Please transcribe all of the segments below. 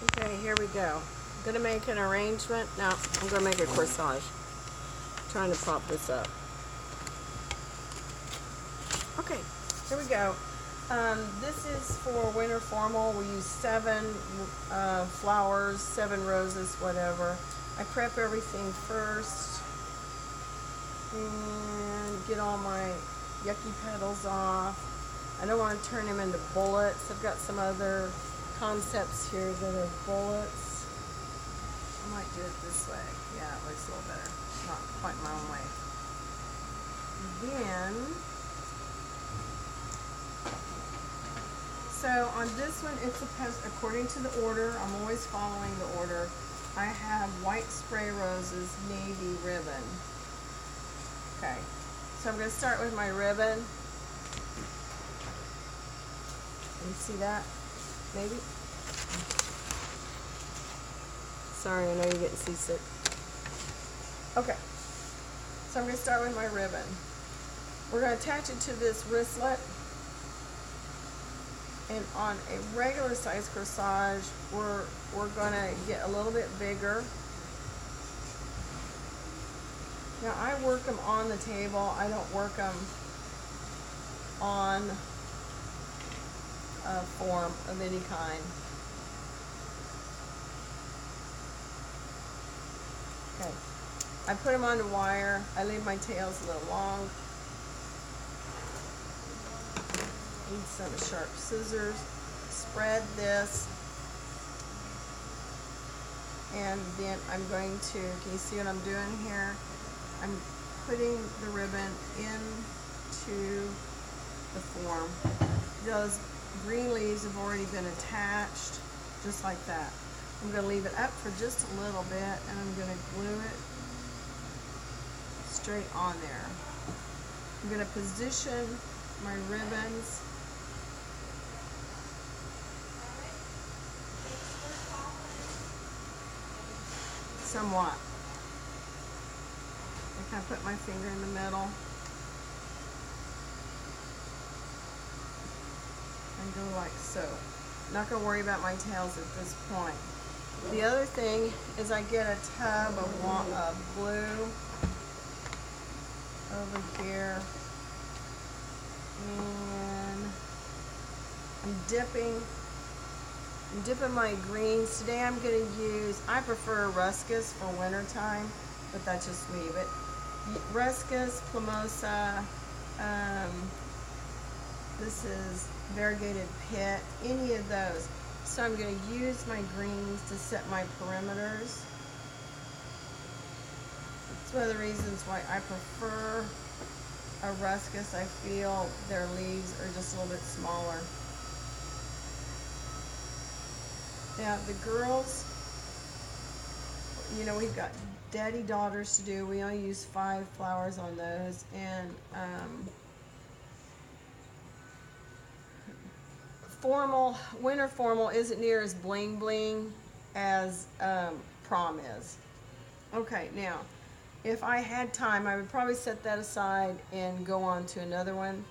Okay, here we go. I'm gonna make an arrangement. Now, I'm gonna make a corsage. I'm trying to pop this up. Okay, here we go. This is for winter formal. We use 7 flowers, 7 roses, whatever. I prep everything first and get all my yucky petals off. I don't want to turn them into bullets. I've got some other concepts here that are bullets. I might do it this way. Yeah, it looks a little better. Not quite my own way. Then, so on this one, it's supposed, according to the order, I'm always following the order. I have white spray roses, navy ribbon. Okay, so I'm going to start with my ribbon. You see that? Maybe? Sorry, I know you're getting seasick. Okay, so I'm going to start with my ribbon. We're going to attach it to this wristlet. And on a regular size corsage, we're going to get a little bit bigger. Now I work them on the table. I don't work them on a form of any kind. Okay, I put them on the wire. I leave my tails a little long. Need some sharp scissors. Spread this. And then I'm going to, can you see what I'm doing here? I'm putting the ribbon into the form. Those green leaves have already been attached, just like that. I'm going to leave it up for just a little bit, and I'm going to glue it straight on there. I'm going to position my ribbons somewhat. I kind of put my finger in the middle and go like so. Not going to worry about my tails at this point. The other thing is I get a tub of glue over here, and I'm dipping my greens. Today I'm going to use, I prefer ruscus for winter time, but that's just me. But ruscus, plumosa, this is variegated pit, any of those. So I'm going to use my greens to set my perimeters. It's one of the reasons why I prefer a ruscus. I feel their leaves are just a little bit smaller. Now the girls, you know, we've got daddy-daughters to do. We only use 5 flowers on those, and formal, winter formal isn't near as bling bling as prom is. Okay, now, if I had time, I would probably set that aside and go on to another one.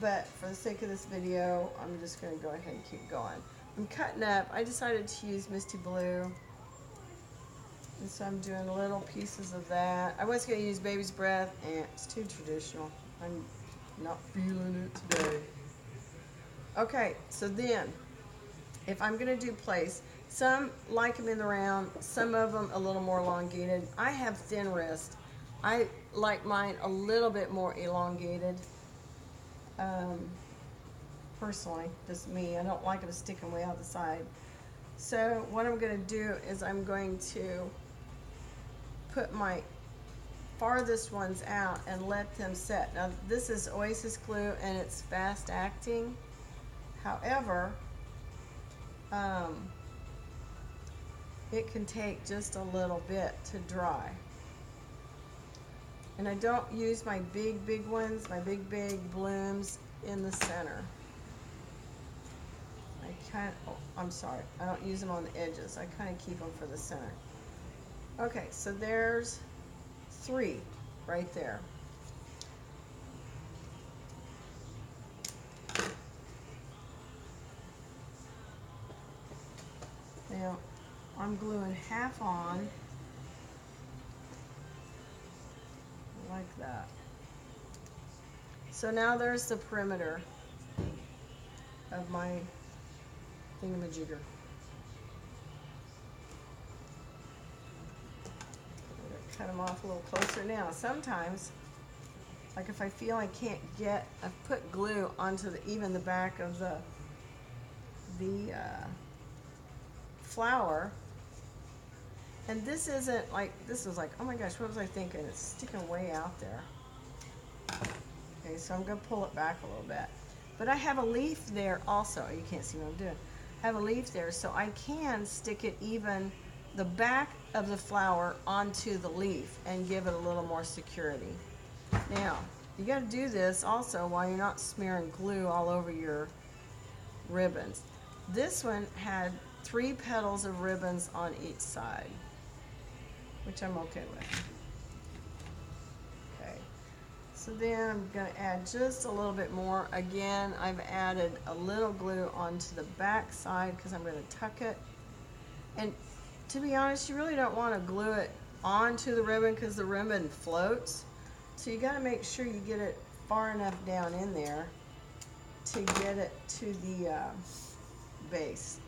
But for the sake of this video, I'm just going to go ahead and keep going. I'm cutting up. I decided to use Misty Blue. And so I'm doing little pieces of that. I was going to use Baby's Breath, and it's too traditional. I'm not feeling it today. Okay, so then, if I'm going to do plaits, some like them in the round, some of them a little more elongated. I have thin wrists. I like mine a little bit more elongated. Personally, just me. I don't like them sticking way out the side. So what I'm going to do is I'm going to put my farthest ones out and let them set. Now this is Oasis glue and it's fast acting. However, it can take just a little bit to dry. And I don't use my big ones, my big blooms in the center. I'm sorry, I don't use them on the edges. I kind of keep them for the center. Okay, so there's 3 right there. Now, I'm gluing half on, like that. So now there's the perimeter of my thingamajigger. Cut them off a little closer now. Sometimes, like if I feel I can't get, I've put glue onto even the back of the flower, and this isn't like, this was like, oh my gosh, what was I thinking? It's sticking way out there. Okay, so I'm gonna pull it back a little bit. But I have a leaf there also. You can't see what I'm doing. I have a leaf there, so I can stick it even the back of the flower onto the leaf and give it a little more security. Now, you got to do this also while you're not smearing glue all over your ribbons. This one had 3 petals of ribbons on each side, which I'm okay with. Okay, so then I'm going to add just a little bit more. Again, I've added a little glue onto the back side because I'm going to tuck it. And to be honest, you really don't want to glue it onto the ribbon because the ribbon floats. So you got to make sure you get it far enough down in there to get it to the base.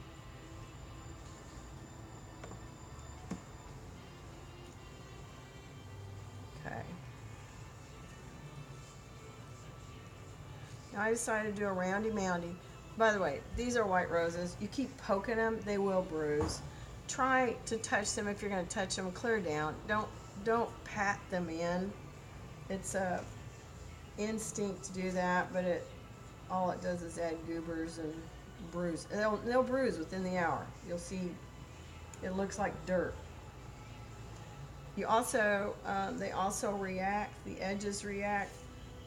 Okay. Now I decided to do a roundy moundy. By the way, these are white roses. You keep poking them, they will bruise. Try to touch them if you're going to touch them clear down. Don't pat them in. It's a instinct to do that, but all it does is add goobers and bruise. They'll bruise within the hour. You'll see it looks like dirt. You also they also react. The edges react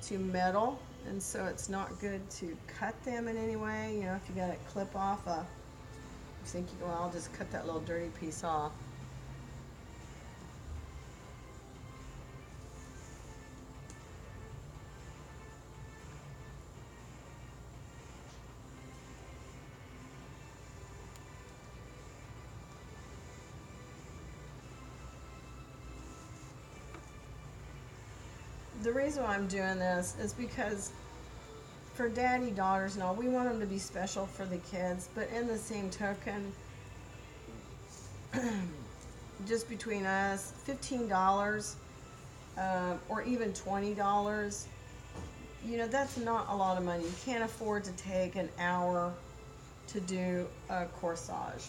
to metal, and so it's not good to cut them in any way. You know, if you got to clip off you think, well, I'll just cut that little dirty piece off. The reason why I'm doing this is because for daddy, daughters and all, we want them to be special for the kids, but in the same token, just between us, $15 or even $20, you know, that's not a lot of money. You can't afford to take an hour to do a corsage.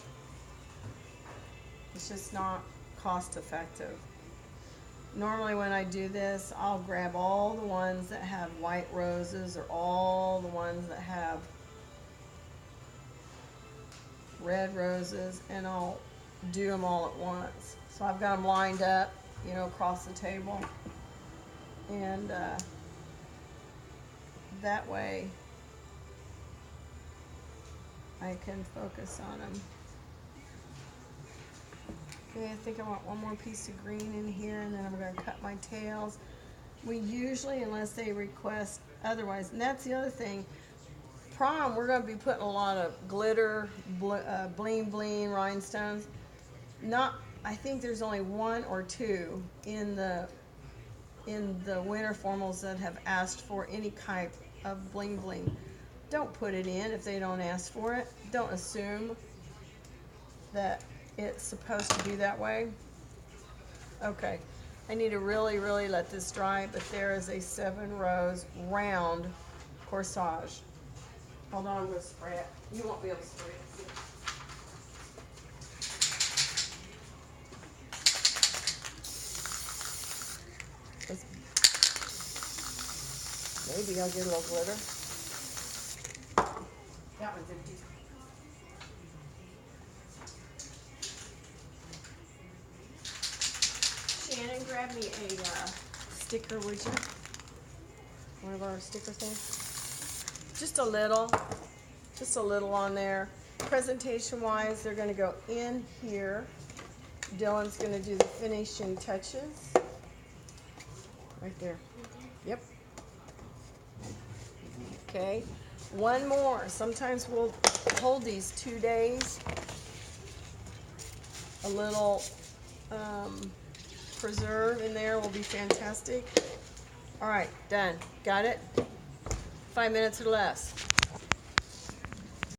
It's just not cost effective. Normally when I do this, I'll grab all the ones that have white roses or all the ones that have red roses, and I'll do them all at once. So I've got them lined up, you know, across the table, and that way I can focus on them. Okay, I think I want one more piece of green in here, and then I'm going to cut my tails. We usually, unless they request otherwise, and that's the other thing, prom, we're going to be putting a lot of glitter, bling bling rhinestones. I think there's only 1 or 2 in the winter formals that have asked for any type of bling bling. Don't put it in if they don't ask for it. Don't assume that it's supposed to be that way. Okay, I need to really, really let this dry, but there is a 7 rows round corsage. Hold on, I'm going to spray it. You won't be able to spray it. Maybe I'll get a little glitter. That one's empty. Shannon, grab me a sticker, would you? One of our sticker things. Just a little on there. Presentation wise, they're going to go in here. Dylan's going to do the finishing touches. Right there. Yep. Okay. One more. Sometimes we'll hold these 2 days. a little preserve in there will be fantastic. All right, done. Got it? 5 minutes or less.